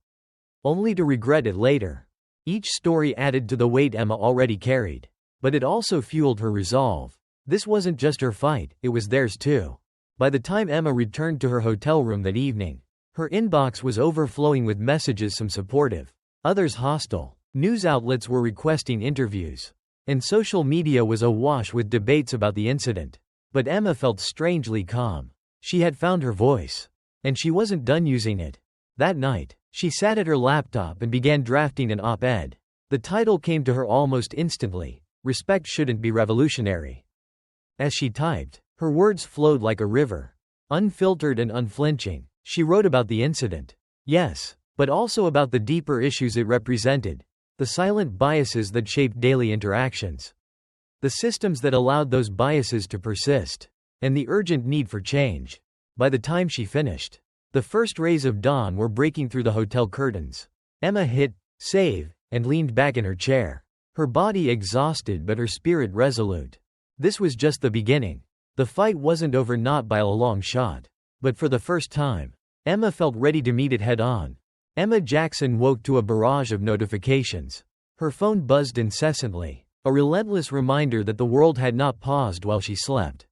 only to regret it later. Each story added to the weight Emma already carried, but it also fueled her resolve. This wasn't just her fight, it was theirs too. By the time Emma returned to her hotel room that evening, her inbox was overflowing with messages, some supportive, others hostile. News outlets were requesting interviews, and social media was awash with debates about the incident. But Emma felt strangely calm. She had found her voice, and she wasn't done using it. That night, she sat at her laptop and began drafting an op-ed. The title came to her almost instantly: "Respect Shouldn't Be Revolutionary." As she typed, her words flowed like a river, unfiltered and unflinching. She wrote about the incident, yes, but also about the deeper issues it represented, the silent biases that shaped daily interactions, the systems that allowed those biases to persist, and the urgent need for change. By the time she finished, the first rays of dawn were breaking through the hotel curtains. Emma hit save and leaned back in her chair, her body exhausted but her spirit resolute. This was just the beginning. The fight wasn't over, not by a long shot. But for the first time, Emma felt ready to meet it head-on. Emma Jackson woke to a barrage of notifications. Her phone buzzed incessantly, a relentless reminder that the world had not paused while she slept.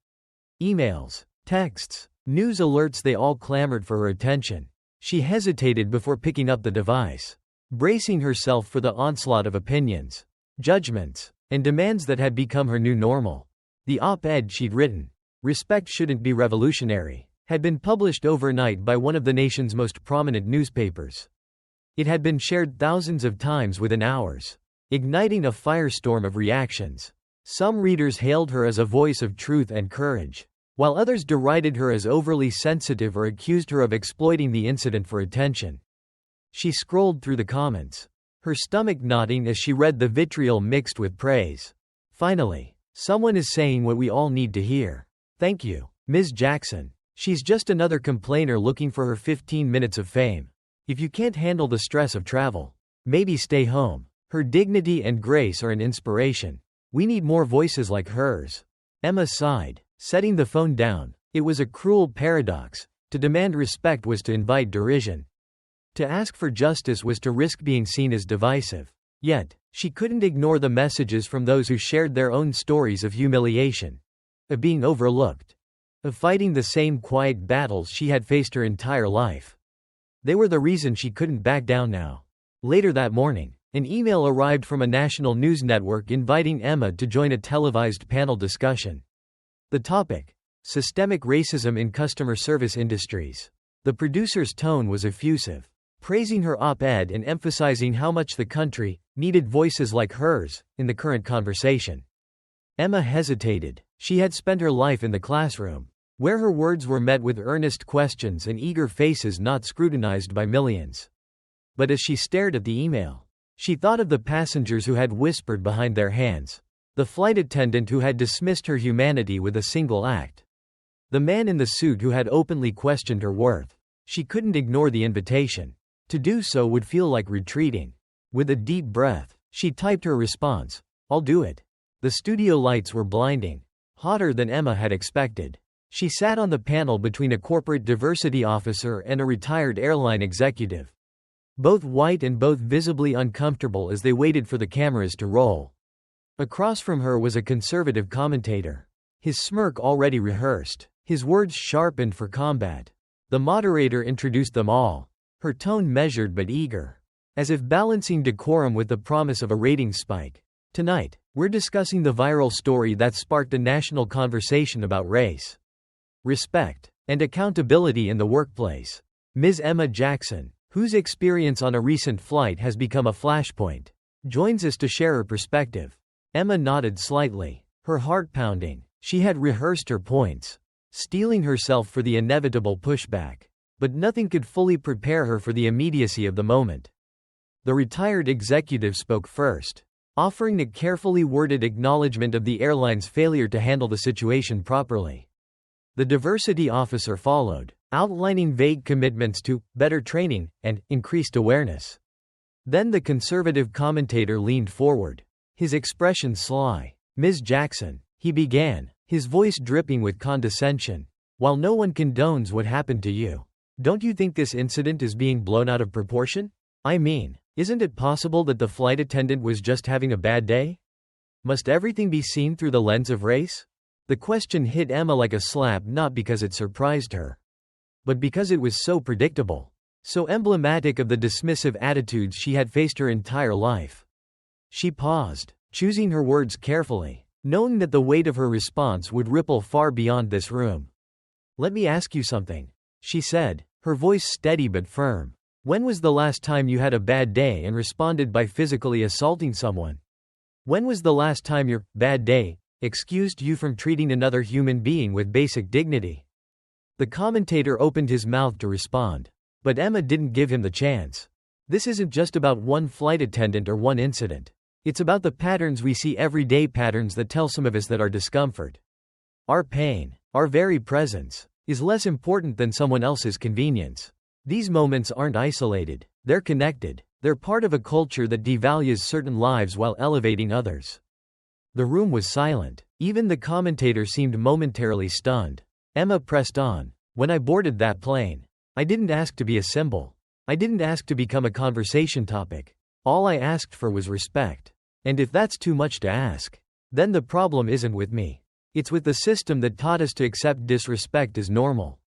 Emails, texts, news alerts, they all clamored for her attention. She hesitated before picking up the device, bracing herself for the onslaught of opinions, judgments, and demands that had become her new normal. The op-ed she'd written, "Respect Shouldn't Be Revolutionary," had been published overnight by one of the nation's most prominent newspapers. It had been shared thousands of times within hours, igniting a firestorm of reactions. Some readers hailed her as a voice of truth and courage, while others derided her as overly sensitive or accused her of exploiting the incident for attention. She scrolled through the comments, her stomach knotting as she read the vitriol mixed with praise. Finally, someone is saying what we all need to hear. Thank you, Ms. Jackson. She's just another complainer looking for her 15 minutes of fame. If you can't handle the stress of travel, maybe stay home. Her dignity and grace are an inspiration. We need more voices like hers. Emma sighed, setting the phone down. It was a cruel paradox. To demand respect was to invite derision. To ask for justice was to risk being seen as divisive. Yet, she couldn't ignore the messages from those who shared their own stories of humiliation, of being overlooked, of fighting the same quiet battles she had faced her entire life. They were the reason she couldn't back down now. Later that morning, an email arrived from a national news network inviting Emma to join a televised panel discussion. The topic: systemic racism in customer service industries. The producer's tone was effusive, praising her op-ed and emphasizing how much the country needed voices like hers in the current conversation. Emma hesitated. She had spent her life in the classroom, where her words were met with earnest questions and eager faces not scrutinized by millions. But as she stared at the email, she thought of the passengers who had whispered behind their hands, the flight attendant who had dismissed her humanity with a single act, the man in the suit who had openly questioned her worth. She couldn't ignore the invitation. To do so would feel like retreating. With a deep breath, she typed her response, "I'll do it." The studio lights were blinding, hotter than Emma had expected. She sat on the panel between a corporate diversity officer and a retired airline executive, both white and both visibly uncomfortable as they waited for the cameras to roll. Across from her was a conservative commentator, his smirk already rehearsed, his words sharpened for combat. The moderator introduced them all, her tone measured but eager. as if balancing decorum with the promise of a ratings spike. Tonight, we're discussing the viral story that sparked a national conversation about race, respect, and accountability in the workplace. Ms. Emma Jackson, whose experience on a recent flight has become a flashpoint, joins us to share her perspective. Emma nodded slightly, her heart pounding. She had rehearsed her points, steeling herself for the inevitable pushback. But nothing could fully prepare her for the immediacy of the moment. The retired executive spoke first, offering a carefully worded acknowledgement of the airline's failure to handle the situation properly. The diversity officer followed, outlining vague commitments to better training and increased awareness. Then the conservative commentator leaned forward, his expression sly. "Ms. Jackson," he began, his voice dripping with condescension, "while no one condones what happened to you, don't you think this incident is being blown out of proportion? I mean, isn't it possible that the flight attendant was just having a bad day? Must everything be seen through the lens of race?" The question hit Emma like a slap, not because it surprised her, but because it was so predictable, so emblematic of the dismissive attitudes she had faced her entire life. She paused, choosing her words carefully, knowing that the weight of her response would ripple far beyond this room. "Let me ask you something," she said, her voice steady but firm. "When was the last time you had a bad day and responded by physically assaulting someone? When was the last time your bad day excused you from treating another human being with basic dignity?" The commentator opened his mouth to respond, but Emma didn't give him the chance. This isn't just about one flight attendant or one incident. It's about the patterns we see, everyday patterns that tell some of us that our discomfort, our pain, our very presence, is less important than someone else's convenience. These moments aren't isolated, they're connected, they're part of a culture that devalues certain lives while elevating others. The room was silent, even the commentator seemed momentarily stunned. Emma pressed on. "When I boarded that plane, I didn't ask to be a symbol. I didn't ask to become a conversation topic. All I asked for was respect. And if that's too much to ask, then the problem isn't with me. It's with the system that taught us to accept disrespect as normal."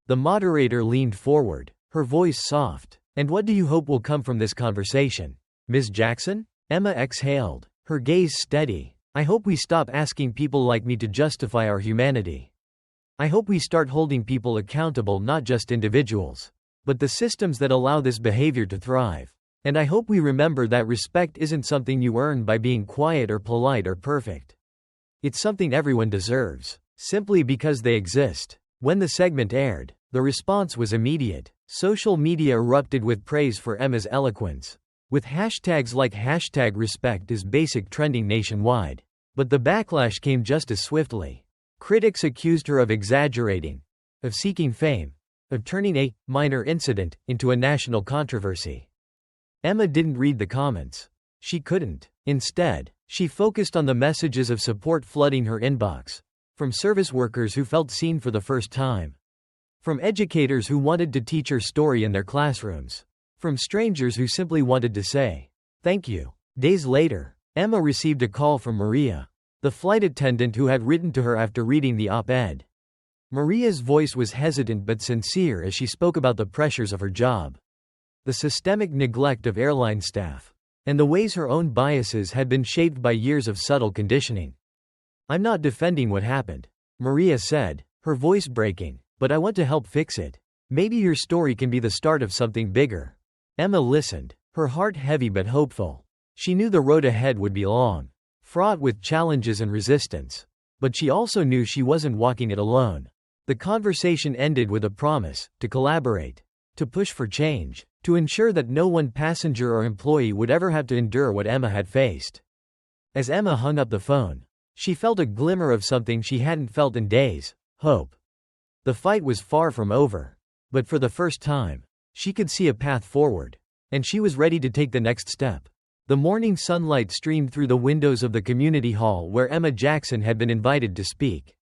The moderator leaned forward, her voice soft. "And what do you hope will come from this conversation, Ms. Jackson?" Emma exhaled, her gaze steady. "I hope we stop asking people like me to justify our humanity. I hope we start holding people accountable, not just individuals, but the systems that allow this behavior to thrive. And I hope we remember that respect isn't something you earn by being quiet or polite or perfect. It's something everyone deserves, simply because they exist." When the segment aired, the response was immediate. Social media erupted with praise for Emma's eloquence, with hashtags like #RespectIsBasic trending nationwide. But the backlash came just as swiftly. Critics accused her of exaggerating, of seeking fame, of turning a minor incident into a national controversy. Emma didn't read the comments. She couldn't. Instead, she focused on the messages of support flooding her inbox, from service workers who felt seen for the first time, from educators who wanted to teach her story in their classrooms, from strangers who simply wanted to say, "Thank you." Days later, Emma received a call from Maria, the flight attendant who had written to her after reading the op-ed. Maria's voice was hesitant but sincere as she spoke about the pressures of her job, the systemic neglect of airline staff, and the ways her own biases had been shaped by years of subtle conditioning. "I'm not defending what happened," Maria said, her voice breaking, "but I want to help fix it. Maybe your story can be the start of something bigger." Emma listened, her heart heavy but hopeful. She knew the road ahead would be long, fraught with challenges and resistance. But she also knew she wasn't walking it alone. The conversation ended with a promise to collaborate, to push for change, to ensure that no one passenger or employee would ever have to endure what Emma had faced. As Emma hung up the phone, she felt a glimmer of something she hadn't felt in days: hope. The fight was far from over, but for the first time, she could see a path forward, and she was ready to take the next step. The morning sunlight streamed through the windows of the community hall where Emma Jackson had been invited to speak.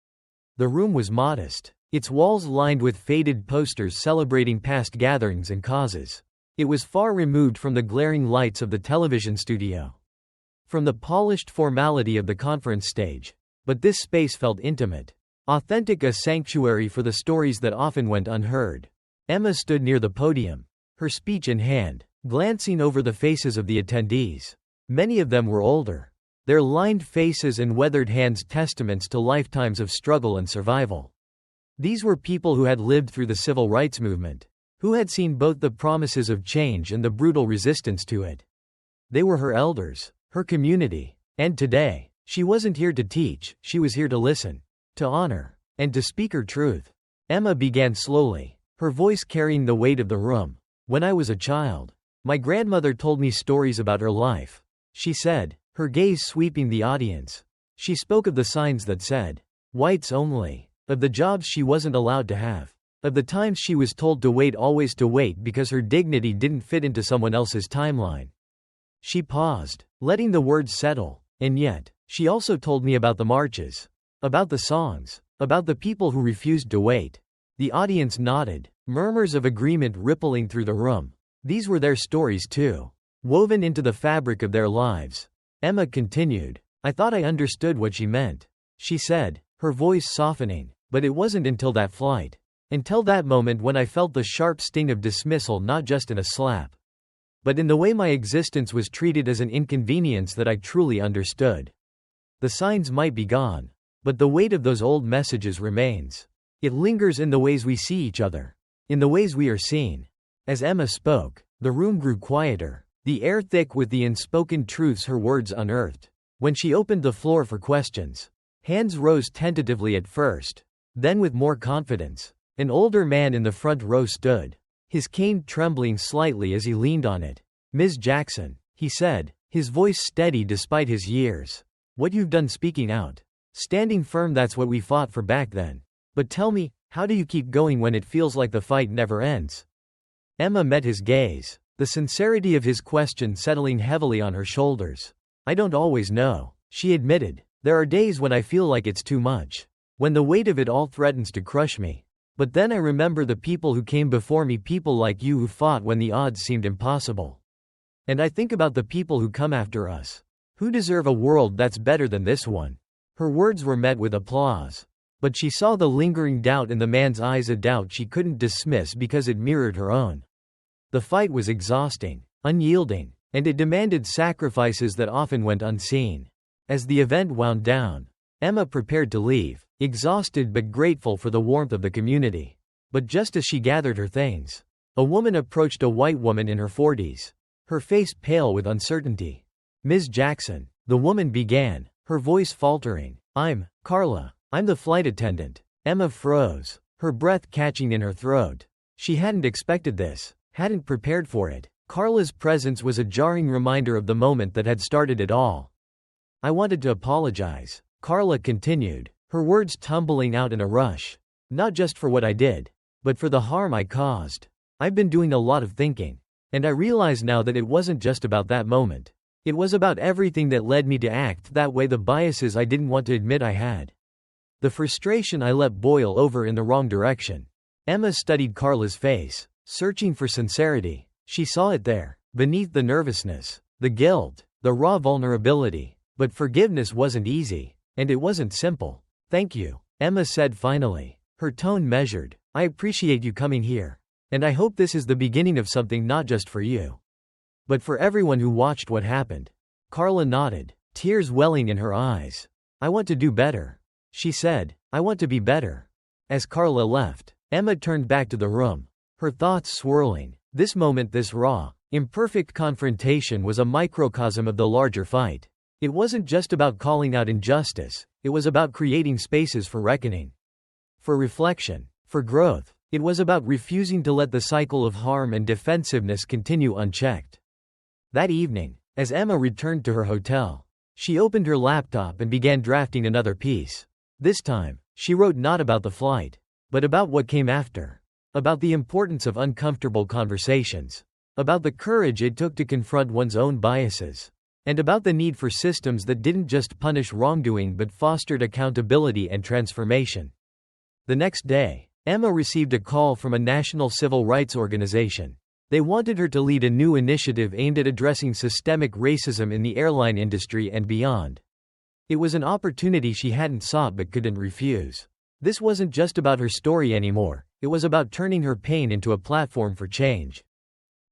The room was modest, its walls lined with faded posters celebrating past gatherings and causes. It was far removed from the glaring lights of the television studio, from the polished formality of the conference stage. But this space felt intimate, authentic, a sanctuary for the stories that often went unheard. Emma stood near the podium, her speech in hand, glancing over the faces of the attendees. Many of them were older. Their lined faces and weathered hands testaments to lifetimes of struggle and survival. These were people who had lived through the civil rights movement, who had seen both the promises of change and the brutal resistance to it. They were her elders, her community, and today, she wasn't here to teach, she was here to listen, to honor, and to speak her truth. Emma began slowly, her voice carrying the weight of the room. When I was a child, my grandmother told me stories about her life, she said, her gaze sweeping the audience. She spoke of the signs that said, whites only, of the jobs she wasn't allowed to have, of the times she was told to wait, always to wait because her dignity didn't fit into someone else's timeline. She paused, letting the words settle, and yet, she also told me about the marches, about the songs, about the people who refused to wait. The audience nodded, murmurs of agreement rippling through the room. These were their stories too, woven into the fabric of their lives. Emma continued, I thought I understood what she meant, she said, her voice softening, but it wasn't until that flight, until that moment when I felt the sharp sting of dismissal, not just in a slap, but in the way my existence was treated as an inconvenience, that I truly understood. The signs might be gone, but the weight of those old messages remains. It lingers in the ways we see each other, in the ways we are seen. As Emma spoke, the room grew quieter, the air thick with the unspoken truths her words unearthed. When she opened the floor for questions, hands rose tentatively at first, then with more confidence. An older man in the front row stood, his cane trembling slightly as he leaned on it. Ms. Jackson, he said, his voice steady despite his years. What you've done speaking out, standing firm, that's what we fought for back then. But tell me, how do you keep going when it feels like the fight never ends? Emma met his gaze, the sincerity of his question settling heavily on her shoulders. I don't always know, she admitted. There are days when I feel like it's too much, when the weight of it all threatens to crush me. But then I remember the people who came before me, people like you who fought when the odds seemed impossible. And I think about the people who come after us, who deserve a world that's better than this one. Her words were met with applause, but she saw the lingering doubt in the man's eyes, a doubt she couldn't dismiss because it mirrored her own. The fight was exhausting, unyielding, and it demanded sacrifices that often went unseen. As the event wound down, Emma prepared to leave, exhausted but grateful for the warmth of the community. But just as she gathered her things, a woman approached, a white woman in her 40s, her face pale with uncertainty. Ms. Jackson, the woman began, her voice faltering. I'm Carla. I'm the flight attendant. Emma froze, her breath catching in her throat. She hadn't expected this, hadn't prepared for it. Carla's presence was a jarring reminder of the moment that had started it all. I wanted to apologize, Carla continued, her words tumbling out in a rush. Not just for what I did, but for the harm I caused. I've been doing a lot of thinking, and I realize now that it wasn't just about that moment. It was about everything that led me to act that way, the biases I didn't want to admit I had, the frustration I let boil over in the wrong direction. Emma studied Carla's face, searching for sincerity. She saw it there, beneath the nervousness, the guilt, the raw vulnerability. But forgiveness wasn't easy, and it wasn't simple. Thank you, Emma said finally, her tone measured. I appreciate you coming here, and I hope this is the beginning of something, not just for you, but for everyone who watched what happened. Carla nodded, tears welling in her eyes. I want to do better, she said. I want to be better. As Carla left, Emma turned back to the room, her thoughts swirling. This moment, this raw, imperfect confrontation was a microcosm of the larger fight. It wasn't just about calling out injustice, it was about creating spaces for reckoning, for reflection, for growth. It was about refusing to let the cycle of harm and defensiveness continue unchecked. That evening, as Emma returned to her hotel, she opened her laptop and began drafting another piece. This time, she wrote not about the flight, but about what came after, about the importance of uncomfortable conversations, about the courage it took to confront one's own biases, and about the need for systems that didn't just punish wrongdoing but fostered accountability and transformation. The next day, Emma received a call from a national civil rights organization. They wanted her to lead a new initiative aimed at addressing systemic racism in the airline industry and beyond. It was an opportunity she hadn't sought but couldn't refuse. This wasn't just about her story anymore, it was about turning her pain into a platform for change.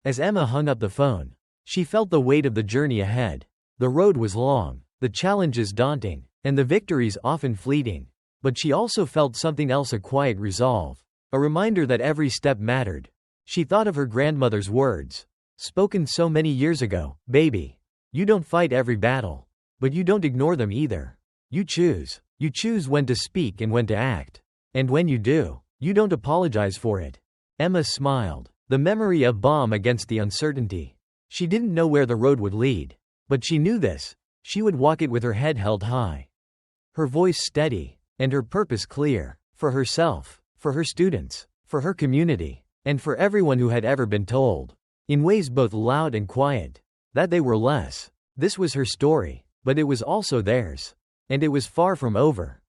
As Emma hung up the phone, she felt the weight of the journey ahead. The road was long, the challenges daunting, and the victories often fleeting. But she also felt something else, a quiet resolve. A reminder that every step mattered. She thought of her grandmother's words, spoken so many years ago, "Baby, you don't fight every battle. But you don't ignore them either. You choose. You choose when to speak and when to act. And when you do, you don't apologize for it." Emma smiled. The memory of balm against the uncertainty. She didn't know where the road would lead. But she knew this. She would walk it with her head held high. Her voice steady. And her purpose clear. For herself. For her students. For her community. And for everyone who had ever been told, in ways both loud and quiet, that they were less. This was her story. But it was also theirs. And it was far from over.